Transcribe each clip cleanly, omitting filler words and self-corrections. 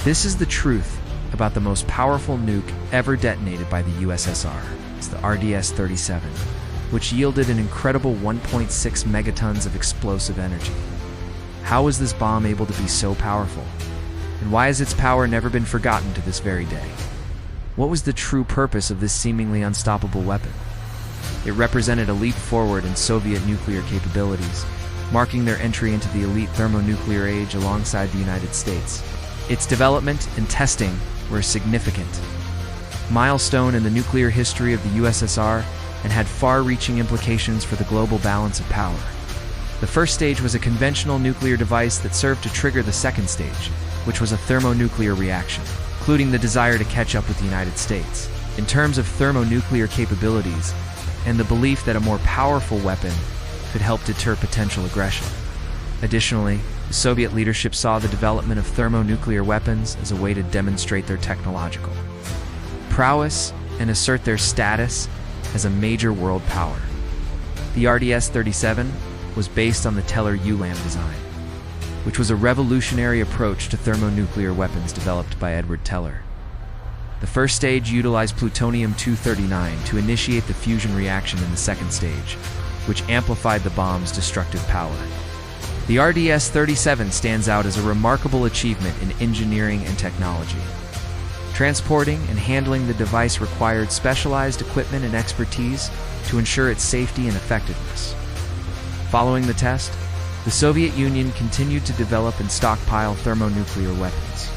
This is the truth about the most powerful nuke ever detonated by the USSR. It's the RDS-37, which yielded an incredible 1.6 megatons of explosive energy. How was this bomb able to be so powerful? And why has its power never been forgotten to this very day? What was the true purpose of this seemingly unstoppable weapon? It represented a leap forward in Soviet nuclear capabilities, marking their entry into the elite thermonuclear age alongside the United States. Its development and testing were a significant milestone in the nuclear history of the USSR and had far-reaching implications for the global balance of power. The first stage was a conventional nuclear device that served to trigger the second stage, which was a thermonuclear reaction, including the desire to catch up with the United States. In terms of thermonuclear capabilities, and the belief that a more powerful weapon could help deter potential aggression. Additionally, the Soviet leadership saw the development of thermonuclear weapons as a way to demonstrate their technological prowess and assert their status as a major world power. The RDS-37 was based on the Teller-Ulam design, which was a revolutionary approach to thermonuclear weapons developed by Edward Teller. The first stage utilized plutonium-239 to initiate the fusion reaction in the second stage, which amplified the bomb's destructive power. The RDS-37 stands out as a remarkable achievement in engineering and technology. Transporting and handling the device required specialized equipment and expertise to ensure its safety and effectiveness. Following the test, the Soviet Union continued to develop and stockpile thermonuclear weapons.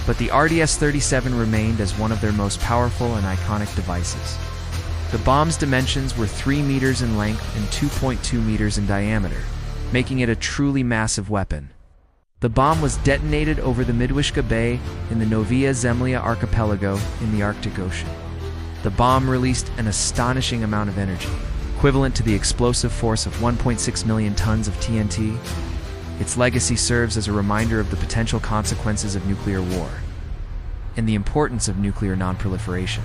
But the RDS-37 remained as one of their most powerful and iconic devices. The bomb's dimensions were 3 meters in length and 2.2 meters in diameter, making it a truly massive weapon. The bomb was detonated over the Midwishka Bay in the Novaya Zemlya archipelago in the Arctic Ocean. The bomb released an astonishing amount of energy, equivalent to the explosive force of 1.6 million tons of TNT. Its legacy serves as a reminder of the potential consequences of nuclear war and the importance of nuclear nonproliferation.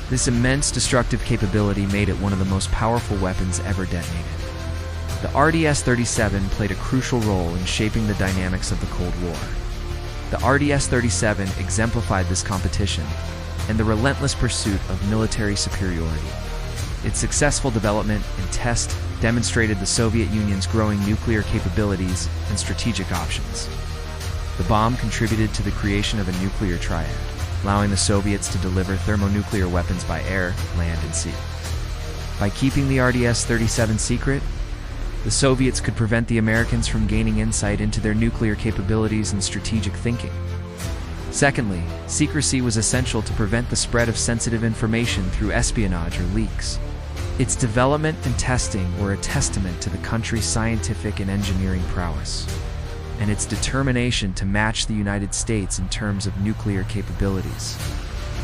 This immense destructive capability made it one of the most powerful weapons ever detonated. The RDS-37 played a crucial role in shaping the dynamics of the Cold War. The RDS-37 exemplified this competition and the relentless pursuit of military superiority. Its successful development and test demonstrated the Soviet Union's growing nuclear capabilities and strategic options. The bomb contributed to the creation of a nuclear triad, allowing the Soviets to deliver thermonuclear weapons by air, land, and sea. By keeping the RDS-37 secret, the Soviets could prevent the Americans from gaining insight into their nuclear capabilities and strategic thinking. Secondly, secrecy was essential to prevent the spread of sensitive information through espionage or leaks. Its development and testing were a testament to the country's scientific and engineering prowess, and its determination to match the United States in terms of nuclear capabilities.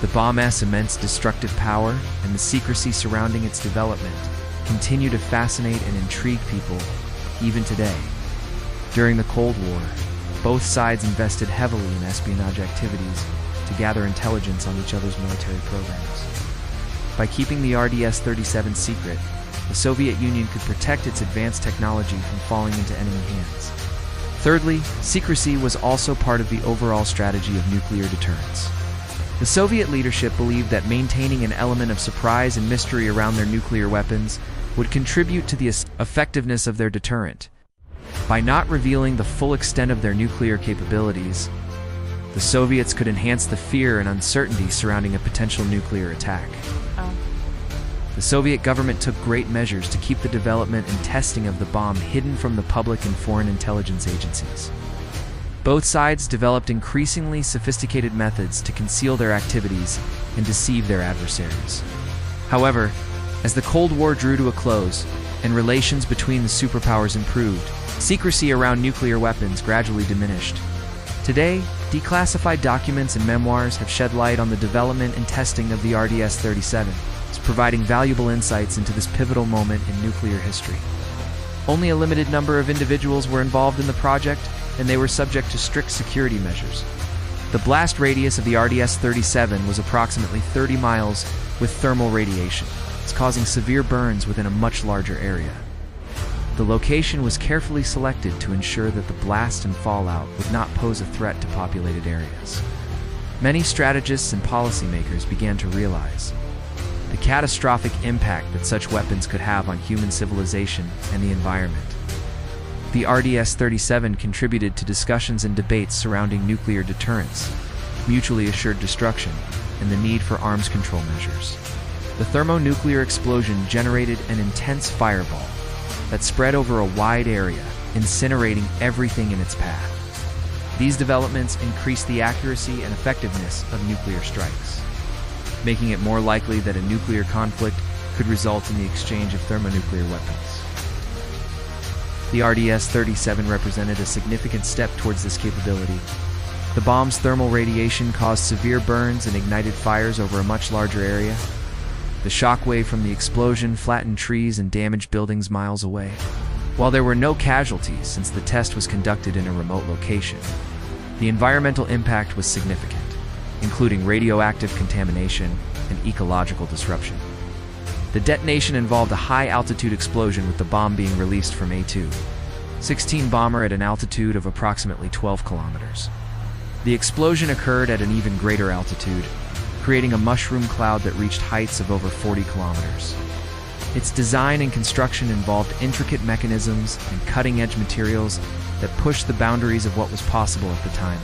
The bomb's immense destructive power and the secrecy surrounding its development continue to fascinate and intrigue people even today. During the Cold War, both sides invested heavily in espionage activities to gather intelligence on each other's military programs. By keeping the RDS-37 secret, the Soviet Union could protect its advanced technology from falling into enemy hands. Thirdly, secrecy was also part of the overall strategy of nuclear deterrence. The Soviet leadership believed that maintaining an element of surprise and mystery around their nuclear weapons would contribute to the effectiveness of their deterrent. By not revealing the full extent of their nuclear capabilities, the Soviets could enhance the fear and uncertainty surrounding a potential nuclear attack. The Soviet government took great measures to keep the development and testing of the bomb hidden from the public and foreign intelligence agencies. Both sides developed increasingly sophisticated methods to conceal their activities and deceive their adversaries. However, as the Cold War drew to a close and relations between the superpowers improved, secrecy around nuclear weapons gradually diminished. Today, declassified documents and memoirs have shed light on the development and testing of the RDS-37, providing valuable insights into this pivotal moment in nuclear history. Only a limited number of individuals were involved in the project, and they were subject to strict security measures. The blast radius of the RDS-37 was approximately 30 miles with thermal radiation. It's causing severe burns within a much larger area. The location was carefully selected to ensure that the blast and fallout would not pose a threat to populated areas. Many strategists and policymakers began to realize the catastrophic impact that such weapons could have on human civilization and the environment. The RDS-37 contributed to discussions and debates surrounding nuclear deterrence, mutually assured destruction, and the need for arms control measures. The thermonuclear explosion generated an intense fireball that spread over a wide area, incinerating everything in its path. These developments increased the accuracy and effectiveness of nuclear strikes, making it more likely that a nuclear conflict could result in the exchange of thermonuclear weapons. The RDS-37 represented a significant step towards this capability. The bomb's thermal radiation caused severe burns and ignited fires over a much larger area. The shockwave from the explosion flattened trees and damaged buildings miles away. While there were no casualties since the test was conducted in a remote location, the environmental impact was significant, including radioactive contamination and ecological disruption. The detonation involved a high-altitude explosion with the bomb being released from A-16 bomber at an altitude of approximately 12 kilometers. The explosion occurred at an even greater altitude, creating a mushroom cloud that reached heights of over 40 kilometers. Its design and construction involved intricate mechanisms and cutting-edge materials that pushed the boundaries of what was possible at the time.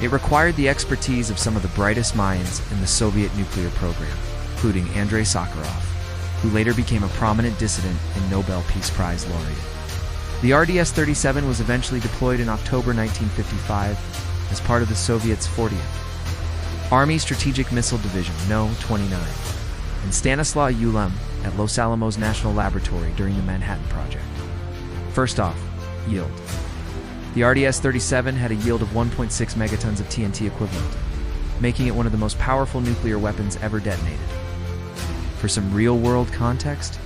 It required the expertise of some of the brightest minds in the Soviet nuclear program, including Andrei Sakharov, who later became a prominent dissident and Nobel Peace Prize laureate. The RDS-37 was eventually deployed in October 1955 as part of the Soviets' 40th Army Strategic Missile Division, No-29, and Stanislaw Yulem at Los Alamos National Laboratory during the Manhattan Project. First off, yield. The RDS-37 had a yield of 1.6 megatons of TNT equivalent, making it one of the most powerful nuclear weapons ever detonated. For some real-world context,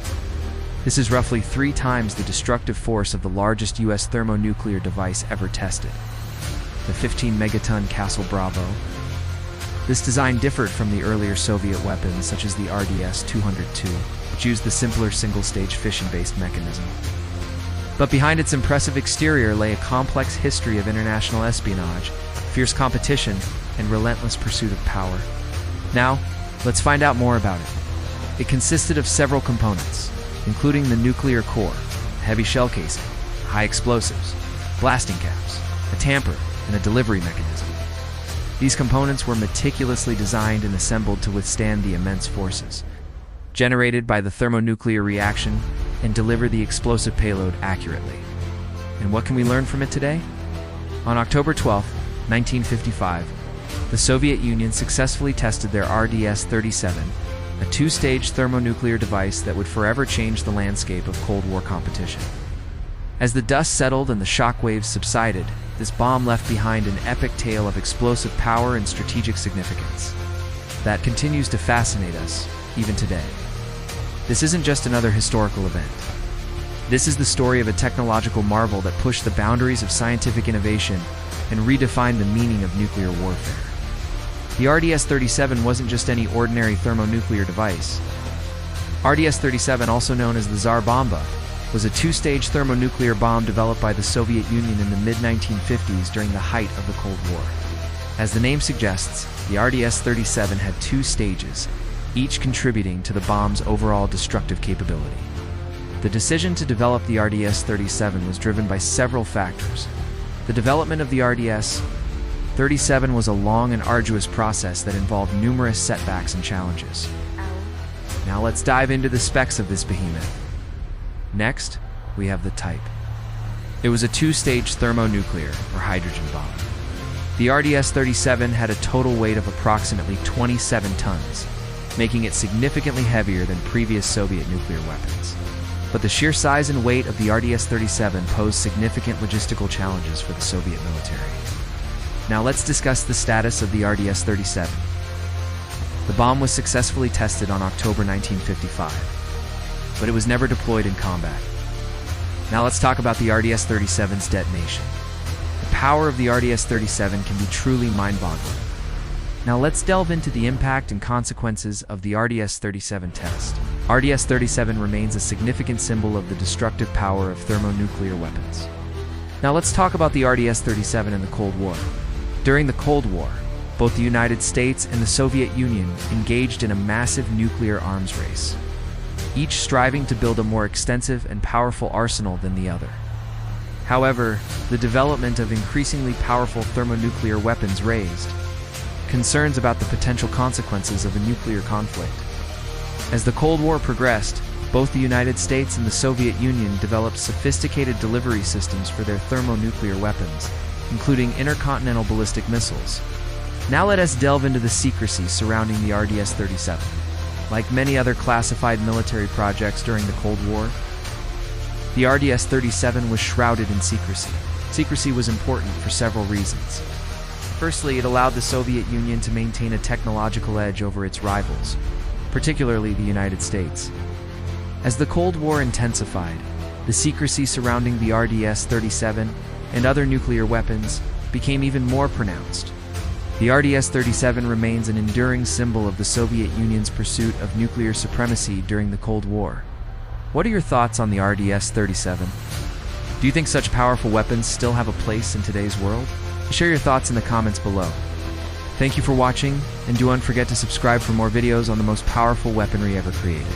this is roughly 3 times the destructive force of the largest U.S. thermonuclear device ever tested, the 15-megaton Castle Bravo. This design differed from the earlier Soviet weapons such as the RDS-202, which used the simpler single-stage fission-based mechanism. But behind its impressive exterior lay a complex history of international espionage, fierce competition, and relentless pursuit of power. Now, let's find out more about it. It consisted of several components, including the nuclear core, a heavy shell casing, high explosives, blasting caps, a tamper, and a delivery mechanism. These components were meticulously designed and assembled to withstand the immense forces generated by the thermonuclear reaction and deliver the explosive payload accurately. And what can we learn from it today? On October 12, 1955, the Soviet Union successfully tested their RDS-37, a 2-stage thermonuclear device that would forever change the landscape of Cold War competition. As the dust settled and the shockwaves subsided, this bomb left behind an epic tale of explosive power and strategic significance that continues to fascinate us, even today. This isn't just another historical event. This is the story of a technological marvel that pushed the boundaries of scientific innovation and redefined the meaning of nuclear warfare. The RDS-37 wasn't just any ordinary thermonuclear device. RDS-37, also known as the Tsar Bomba, was a 2-stage thermonuclear bomb developed by the Soviet Union in the mid-1950s during the height of the Cold War. As the name suggests, the RDS-37 had 2 stages, each contributing to the bomb's overall destructive capability. The decision to develop the RDS-37 was driven by several factors. The development of the RDS-37 was a long and arduous process that involved numerous setbacks and challenges. Now let's dive into the specs of this behemoth. Next, we have the type. It was a 2-stage thermonuclear, or hydrogen bomb. The RDS-37 had a total weight of approximately 27 tons, making it significantly heavier than previous Soviet nuclear weapons. But the sheer size and weight of the RDS-37 posed significant logistical challenges for the Soviet military. Now let's discuss the status of the RDS-37. The bomb was successfully tested on October 1955, but it was never deployed in combat. Now let's talk about the RDS-37's detonation. The power of the RDS-37 can be truly mind-boggling. Now let's delve into the impact and consequences of the RDS-37 test. RDS-37 remains a significant symbol of the destructive power of thermonuclear weapons. Now let's talk about the RDS-37 and the Cold War. During the Cold War, both the United States and the Soviet Union engaged in a massive nuclear arms race, each striving to build a more extensive and powerful arsenal than the other. However, the development of increasingly powerful thermonuclear weapons raised concerns about the potential consequences of a nuclear conflict. As the Cold War progressed, both the United States and the Soviet Union developed sophisticated delivery systems for their thermonuclear weapons, including intercontinental ballistic missiles. Now let us delve into the secrecy surrounding the RDS-37. Like many other classified military projects during the Cold War, the RDS-37 was shrouded in secrecy. Secrecy was important for several reasons. Firstly, it allowed the Soviet Union to maintain a technological edge over its rivals, particularly the United States. As the Cold War intensified, the secrecy surrounding the RDS-37 and other nuclear weapons became even more pronounced. The RDS-37 remains an enduring symbol of the Soviet Union's pursuit of nuclear supremacy during the Cold War. What are your thoughts on the RDS-37? Do you think such powerful weapons still have a place in today's world? Share your thoughts in the comments below. Thank you for watching, and don't forget to subscribe for more videos on the most powerful weaponry ever created.